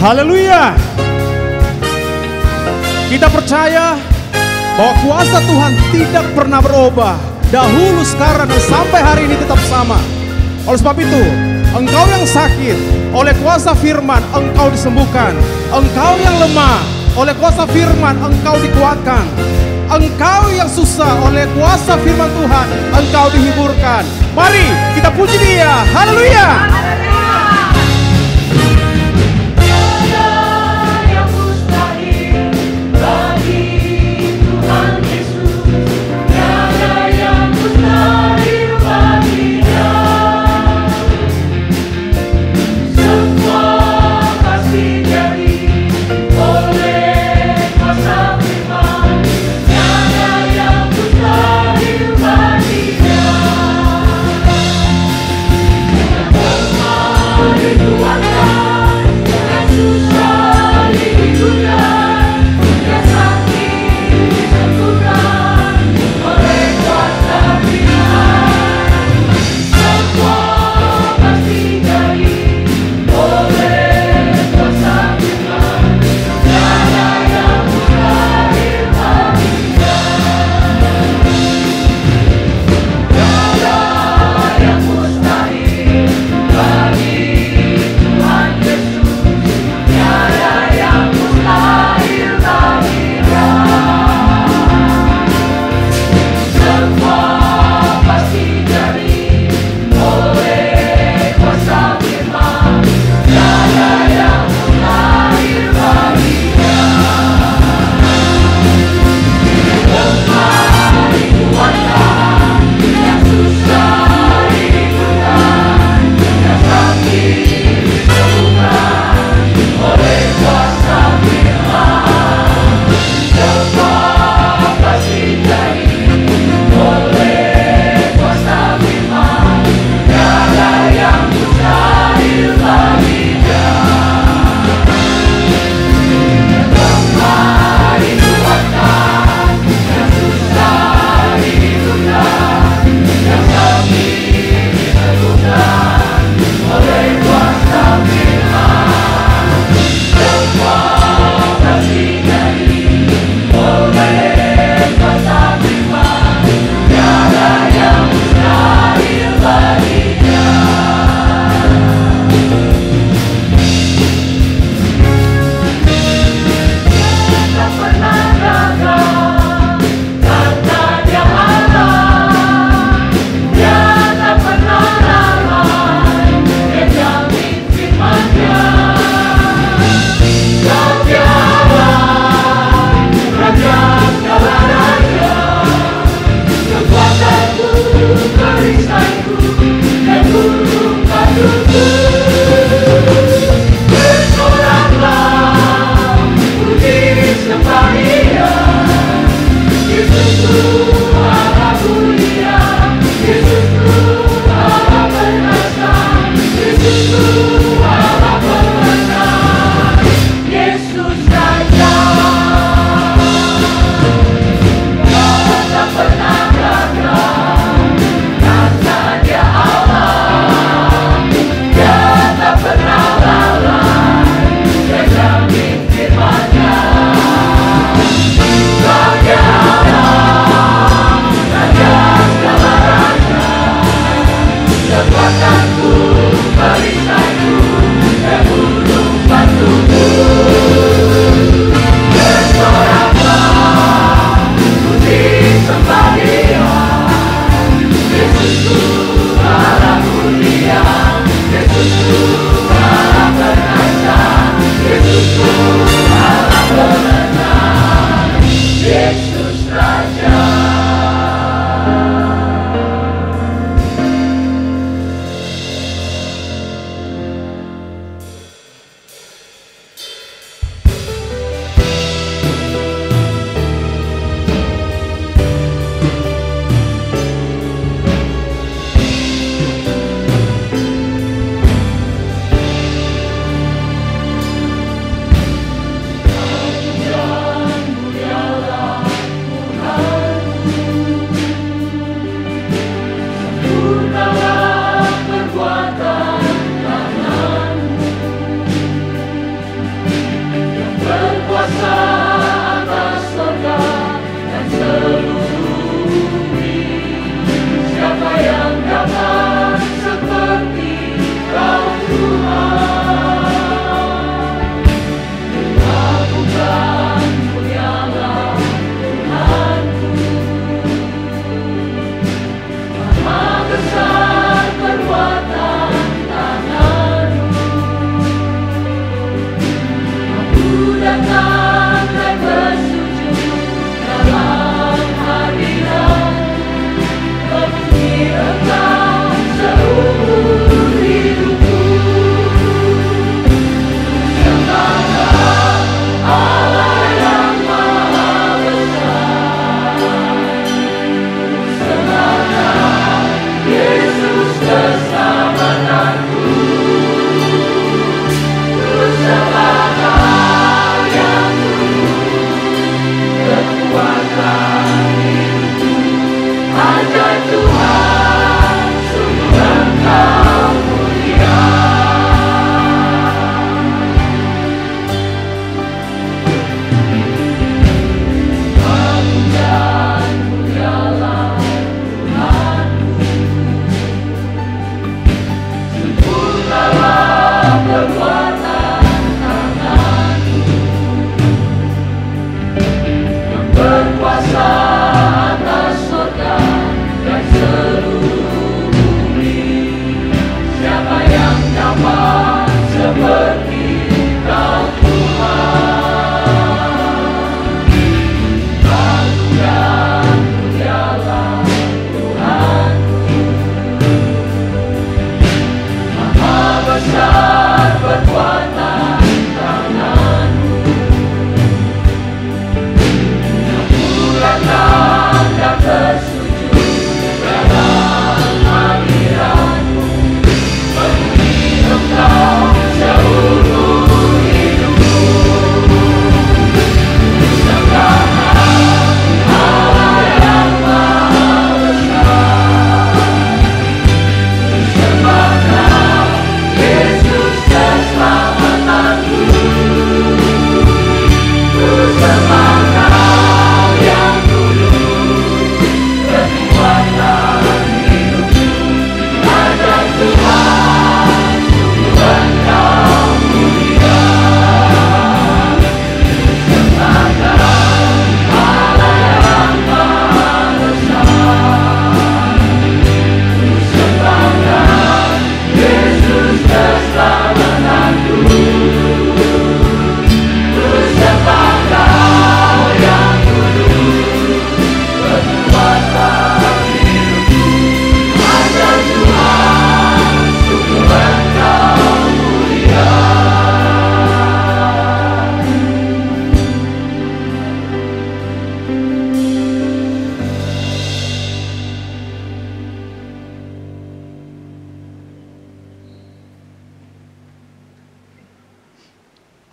Haleluya. Kita percaya bahwa kuasa Tuhan tidak pernah berubah. Dahulu, sekarang, dan sampai hari ini tetap sama. Oleh sebab itu, engkau yang sakit, oleh kuasa firman engkau disembuhkan. Engkau yang lemah, oleh kuasa firman engkau dikuatkan. Engkau yang susah, oleh kuasa firman Tuhan engkau dihiburkan. Mari kita puji Dia. Haleluya. Oh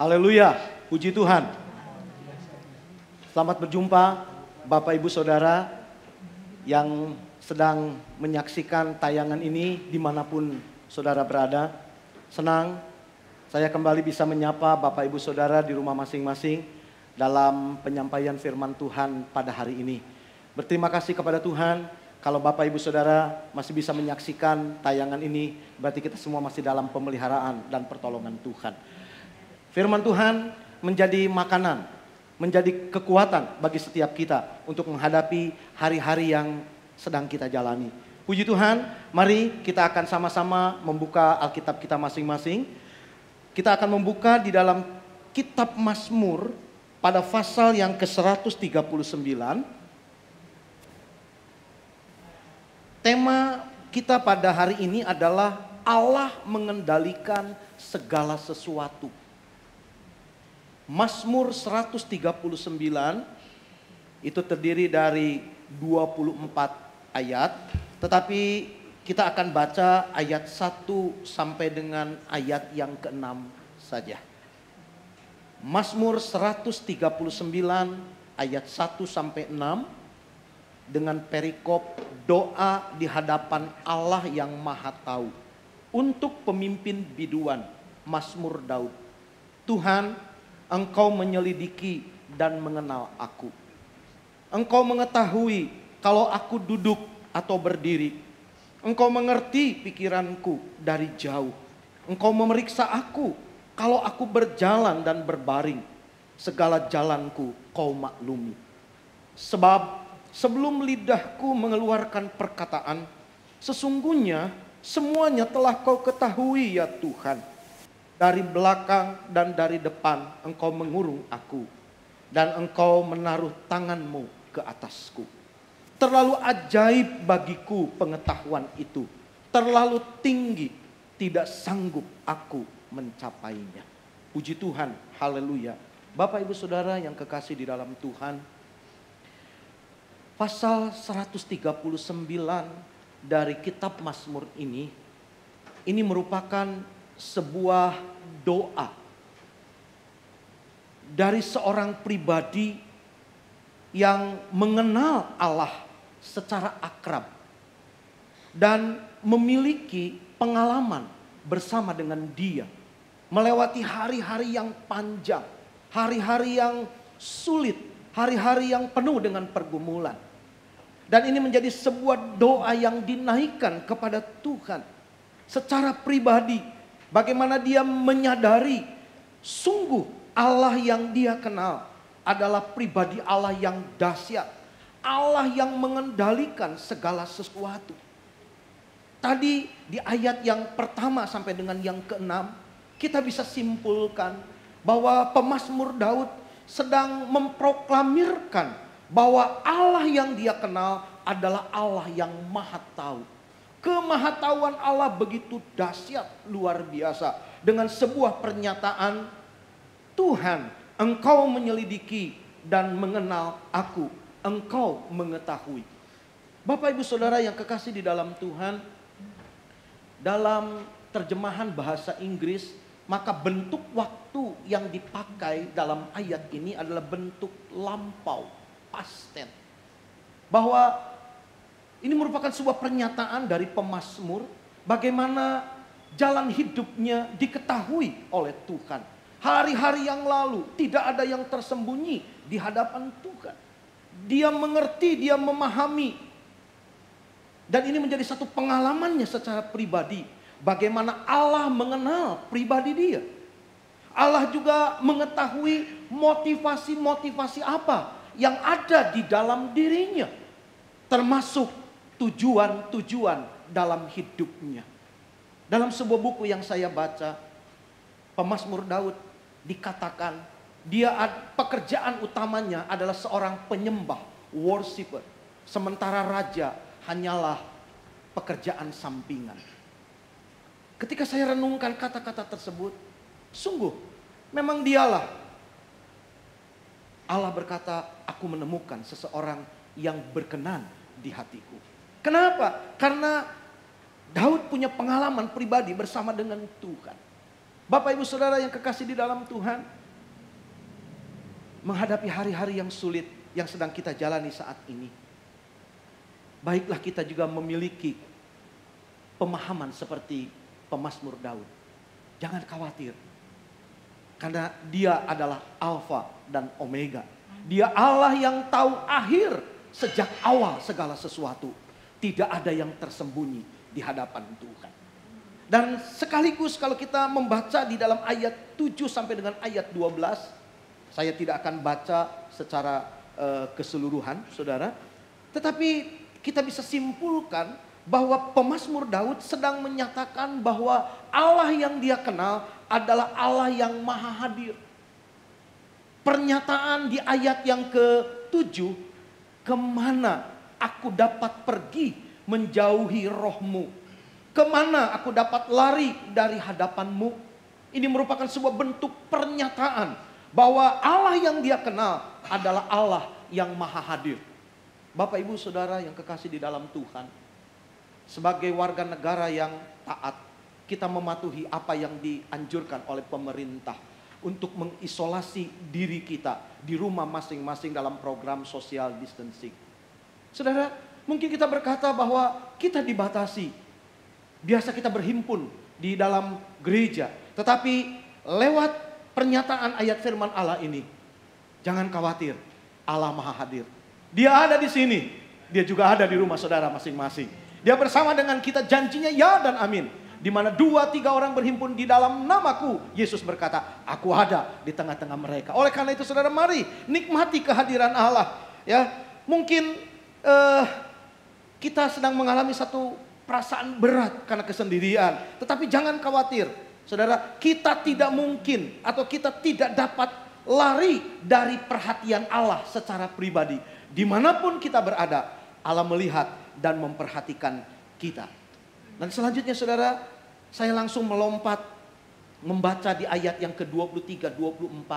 Haleluya, puji Tuhan. Selamat berjumpa Bapak Ibu Saudara yang sedang menyaksikan tayangan ini dimanapun saudara berada. Senang saya kembali bisa menyapa Bapak Ibu Saudara di rumah masing-masing dalam penyampaian firman Tuhan pada hari ini. Berterima kasih kepada Tuhan kalau Bapak Ibu Saudara masih bisa menyaksikan tayangan ini, berarti kita semua masih dalam pemeliharaan dan pertolongan Tuhan. Firman Tuhan menjadi makanan, menjadi kekuatan bagi setiap kita untuk menghadapi hari-hari yang sedang kita jalani. Puji Tuhan, mari kita akan sama-sama membuka Alkitab kita masing-masing. Kita akan membuka di dalam kitab Mazmur pada pasal yang ke-139. Tema kita pada hari ini adalah Allah mengendalikan segala sesuatu. Mazmur 139 itu terdiri dari 24 ayat, tetapi kita akan baca ayat 1 sampai dengan ayat yang ke-6 saja. Mazmur 139 ayat 1 sampai 6 dengan perikop doa di hadapan Allah yang Maha Tahu untuk pemimpin biduan, Mazmur Daud. Tuhan, Engkau menyelidiki dan mengenal aku. Engkau mengetahui kalau aku duduk atau berdiri. Engkau mengerti pikiranku dari jauh. Engkau memeriksa aku kalau aku berjalan dan berbaring. Segala jalanku Kau maklumi. Sebab sebelum lidahku mengeluarkan perkataan, sesungguhnya semuanya telah Kau ketahui ya Tuhan. Dari belakang dan dari depan Engkau mengurung aku, dan Engkau menaruh tanganmu ke atasku. Terlalu ajaib bagiku pengetahuan itu. Terlalu tinggi, tidak sanggup aku mencapainya. Puji Tuhan, haleluya. Bapak Ibu Saudara yang kekasih di dalam Tuhan, pasal 139 dari kitab Mazmur ini merupakan sebuah doa dari seorang pribadi yang mengenal Allah secara akrab dan memiliki pengalaman bersama dengan Dia, melewati hari-hari yang panjang, hari-hari yang sulit, hari-hari yang penuh dengan pergumulan. Dan ini menjadi sebuah doa yang dinaikkan kepada Tuhan secara pribadi. Bagaimana dia menyadari sungguh Allah yang dia kenal adalah pribadi Allah yang dahsyat. Allah yang mengendalikan segala sesuatu. Tadi di ayat yang pertama sampai dengan yang ke-6, kita bisa simpulkan bahwa pemazmur Daud sedang memproklamirkan bahwa Allah yang dia kenal adalah Allah yang Maha Tahu. Kemahatauan Allah begitu dahsyat, luar biasa. Dengan sebuah pernyataan, Tuhan, Engkau menyelidiki dan mengenal aku. Engkau mengetahui. Bapak Ibu Saudara yang kekasih di dalam Tuhan, dalam terjemahan bahasa Inggris, maka bentuk waktu yang dipakai dalam ayat ini adalah bentuk lampau, past tense. Bahwa ini merupakan sebuah pernyataan dari pemazmur bagaimana jalan hidupnya diketahui oleh Tuhan. Hari-hari yang lalu tidak ada yang tersembunyi di hadapan Tuhan. Dia mengerti, dia memahami. Dan ini menjadi satu pengalamannya secara pribadi. Bagaimana Allah mengenal pribadi dia. Allah juga mengetahui motivasi-motivasi apa yang ada di dalam dirinya. Termasuk tujuan-tujuan dalam hidupnya. Dalam sebuah buku yang saya baca, pemazmur Daud dikatakan dia pekerjaan utamanya adalah seorang penyembah, worshiper. Sementara raja hanyalah pekerjaan sampingan. Ketika saya renungkan kata-kata tersebut, sungguh memang dialah. Allah berkata, aku menemukan seseorang yang berkenan di hatiku. Kenapa? Karena Daud punya pengalaman pribadi bersama dengan Tuhan. Bapak Ibu Saudara yang kekasih di dalam Tuhan, menghadapi hari-hari yang sulit yang sedang kita jalani saat ini, baiklah kita juga memiliki pemahaman seperti pemazmur Daud. Jangan khawatir, karena Dia adalah Alfa dan Omega. Dia Allah yang tahu akhir sejak awal segala sesuatu. Tidak ada yang tersembunyi di hadapan Tuhan. Dan sekaligus kalau kita membaca di dalam ayat 7 sampai dengan ayat 12, saya tidak akan baca secara keseluruhan, saudara. Tetapi kita bisa simpulkan bahwa pemazmur Daud sedang menyatakan bahwa Allah yang dia kenal adalah Allah yang maha hadir. Pernyataan di ayat yang ke-7, kemana aku dapat pergi menjauhi rohmu? Kemana aku dapat lari dari hadapanmu? Ini merupakan sebuah bentuk pernyataan bahwa Allah yang dia kenal adalah Allah yang maha hadir. Bapak Ibu Saudara yang kekasih di dalam Tuhan, sebagai warga negara yang taat, kita mematuhi apa yang dianjurkan oleh pemerintah untuk mengisolasi diri kita di rumah masing-masing dalam program social distancing. Saudara, mungkin kita berkata bahwa kita dibatasi. Biasa kita berhimpun di dalam gereja, tetapi lewat pernyataan ayat firman Allah ini, jangan khawatir, Allah maha hadir. Dia ada di sini, dia juga ada di rumah saudara masing-masing. Dia bersama dengan kita, janjinya ya dan amin. Di mana 2-3 orang berhimpun di dalam namaku, Yesus berkata, aku ada di tengah-tengah mereka. Oleh karena itu saudara, mari nikmati kehadiran Allah. Ya, mungkin kita sedang mengalami satu perasaan berat karena kesendirian. Tetapi jangan khawatir, saudara, kita tidak mungkin atau kita tidak dapat lari dari perhatian Allah secara pribadi. Dimanapun kita berada, Allah melihat dan memperhatikan kita. Dan selanjutnya saudara, saya langsung melompat membaca di ayat yang ke-23-24.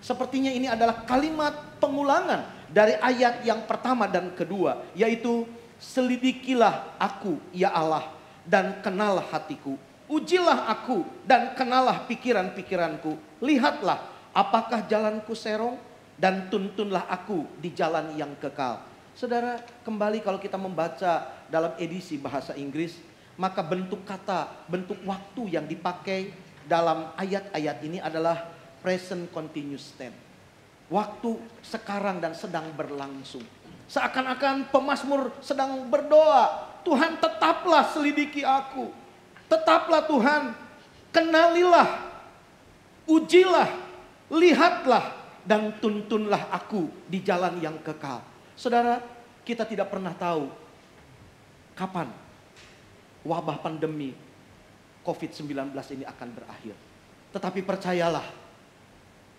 Sepertinya ini adalah kalimat pengulangan dari ayat yang pertama dan kedua, yaitu selidikilah aku ya Allah dan kenalah hatiku. Ujilah aku dan kenalah pikiran-pikiranku. Lihatlah apakah jalanku serong dan tuntunlah aku di jalan yang kekal. Saudara, kembali kalau kita membaca dalam edisi bahasa Inggris, maka bentuk kata, bentuk waktu yang dipakai dalam ayat-ayat ini adalah present continuous tense. Waktu sekarang dan sedang berlangsung. Seakan-akan pemazmur sedang berdoa, Tuhan tetaplah selidiki aku. Tetaplah Tuhan, kenalilah, ujilah, lihatlah, dan tuntunlah aku di jalan yang kekal. Saudara, kita tidak pernah tahu kapan wabah pandemi COVID-19 ini akan berakhir. Tetapi percayalah,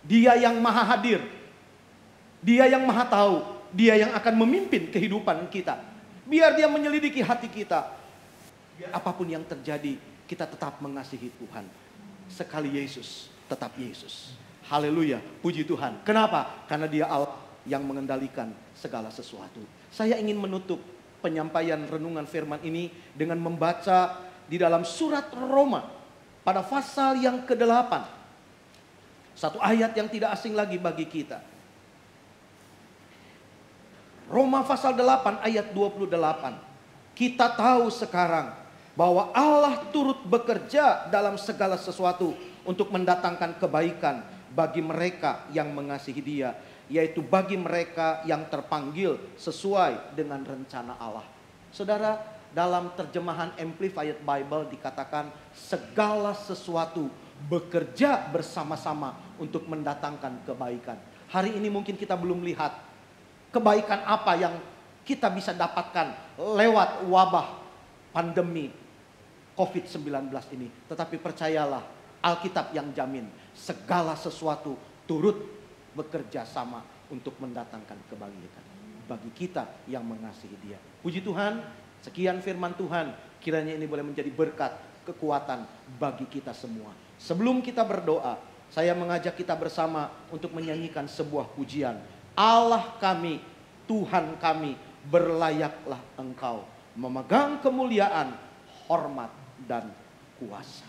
Dia yang maha hadir, Dia yang maha tahu, Dia yang akan memimpin kehidupan kita. Biar Dia menyelidiki hati kita. Biar apapun yang terjadi, kita tetap mengasihi Tuhan. Sekali Yesus, tetap Yesus. Haleluya, puji Tuhan. Kenapa? Karena Dia Allah yang mengendalikan segala sesuatu. Saya ingin menutup penyampaian renungan firman ini dengan membaca di dalam surat Roma pada pasal yang ke-8. Satu ayat yang tidak asing lagi bagi kita. Roma pasal 8 ayat 28. Kita tahu sekarang bahwa Allah turut bekerja dalam segala sesuatu untuk mendatangkan kebaikan bagi mereka yang mengasihi Dia, yaitu bagi mereka yang terpanggil sesuai dengan rencana Allah. Saudara, dalam terjemahan Amplified Bible dikatakan segala sesuatu bekerja bersama-sama untuk mendatangkan kebaikan. Hari ini mungkin kita belum lihat kebaikan apa yang kita bisa dapatkan lewat wabah pandemi COVID-19 ini. Tetapi percayalah, Alkitab yang jamin segala sesuatu turut bekerja sama untuk mendatangkan kebaikan bagi kita yang mengasihi Dia. Puji Tuhan, sekian firman Tuhan. Kiranya ini boleh menjadi berkat, kekuatan bagi kita semua. Sebelum kita berdoa, saya mengajak kita bersama untuk menyanyikan sebuah pujian. Allah kami, Tuhan kami, berlayaklah Engkau memegang kemuliaan, hormat, dan kuasa.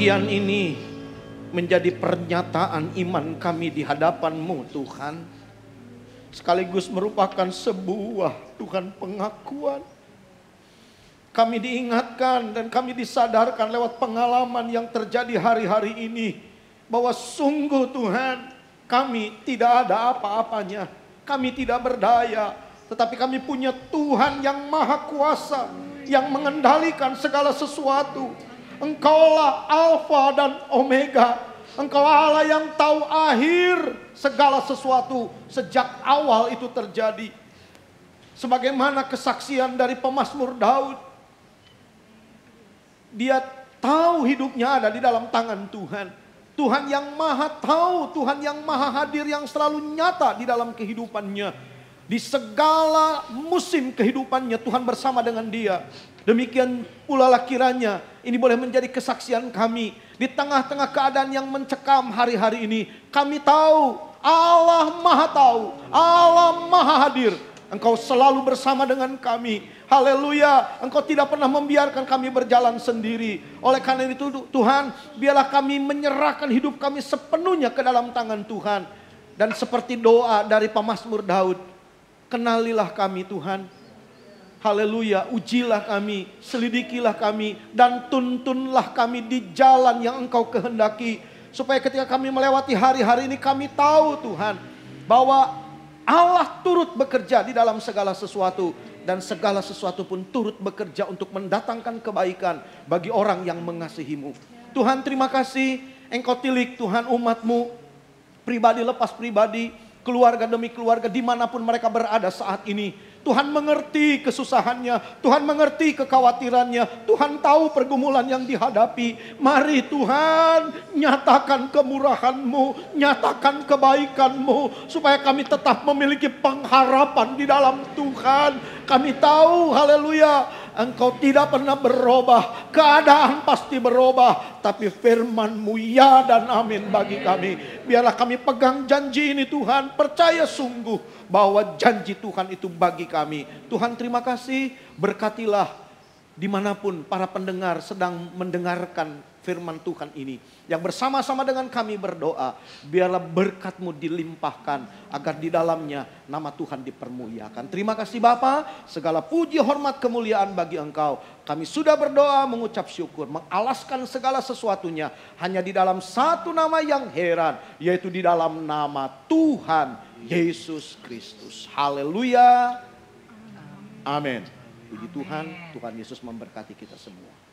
kesaksian ini menjadi pernyataan iman kami di hadapan-Mu Tuhan. Sekaligus merupakan sebuah Tuhan pengakuan. Kami diingatkan dan kami disadarkan lewat pengalaman yang terjadi hari-hari ini. Bahwa sungguh Tuhan, kami tidak ada apa-apanya. Kami tidak berdaya. Tetapi kami punya Tuhan yang maha kuasa. Yang mengendalikan segala sesuatu. Engkaulah Alfa dan Omega. Engkau Allah yang tahu akhir segala sesuatu. Sejak awal itu terjadi. Sebagaimana kesaksian dari pemazmur Daud. Dia tahu hidupnya ada di dalam tangan Tuhan. Tuhan yang maha tahu, Tuhan yang maha hadir, yang selalu nyata di dalam kehidupannya. Di segala musim kehidupannya Tuhan bersama dengan dia. Demikian pula lah kiranya ini boleh menjadi kesaksian kami. Di tengah-tengah keadaan yang mencekam hari-hari ini. Kami tahu Allah maha tahu, Allah maha hadir. Engkau selalu bersama dengan kami. Haleluya, Engkau tidak pernah membiarkan kami berjalan sendiri. Oleh karena itu Tuhan, biarlah kami menyerahkan hidup kami sepenuhnya ke dalam tangan Tuhan. Dan seperti doa dari pemazmur Daud, kenalilah kami Tuhan. Haleluya, ujilah kami, selidikilah kami, dan tuntunlah kami di jalan yang Engkau kehendaki. Supaya ketika kami melewati hari-hari ini kami tahu Tuhan, bahwa Allah turut bekerja di dalam segala sesuatu. Dan segala sesuatu pun turut bekerja untuk mendatangkan kebaikan bagi orang yang mengasihi-Mu. Tuhan terima kasih, Engkau tilik Tuhan umat-Mu, pribadi lepas pribadi, keluarga demi keluarga, dimanapun mereka berada saat ini. Tuhan mengerti kesusahannya, Tuhan mengerti kekhawatirannya, Tuhan tahu pergumulan yang dihadapi. Mari Tuhan, nyatakan kemurahan-Mu, nyatakan kebaikan-Mu, supaya kami tetap memiliki pengharapan di dalam Tuhan. Kami tahu, haleluya, Engkau tidak pernah berubah, keadaan pasti berubah, tapi firman-Mu ya dan amin bagi kami. Biarlah kami pegang janji ini Tuhan, percaya sungguh bahwa janji Tuhan itu bagi kami. Tuhan terima kasih, berkatilah dimanapun para pendengar sedang mendengarkan firman Tuhan ini. Yang bersama-sama dengan kami berdoa, biarlah berkat-Mu dilimpahkan agar di dalamnya nama Tuhan dipermuliakan. Terima kasih Bapa, segala puji hormat kemuliaan bagi Engkau. Kami sudah berdoa mengucap syukur, mengalaskan segala sesuatunya hanya di dalam satu nama yang heran, yaitu di dalam nama Tuhan Yesus Kristus. Haleluya. Amin. Puji Tuhan, Tuhan Yesus memberkati kita semua.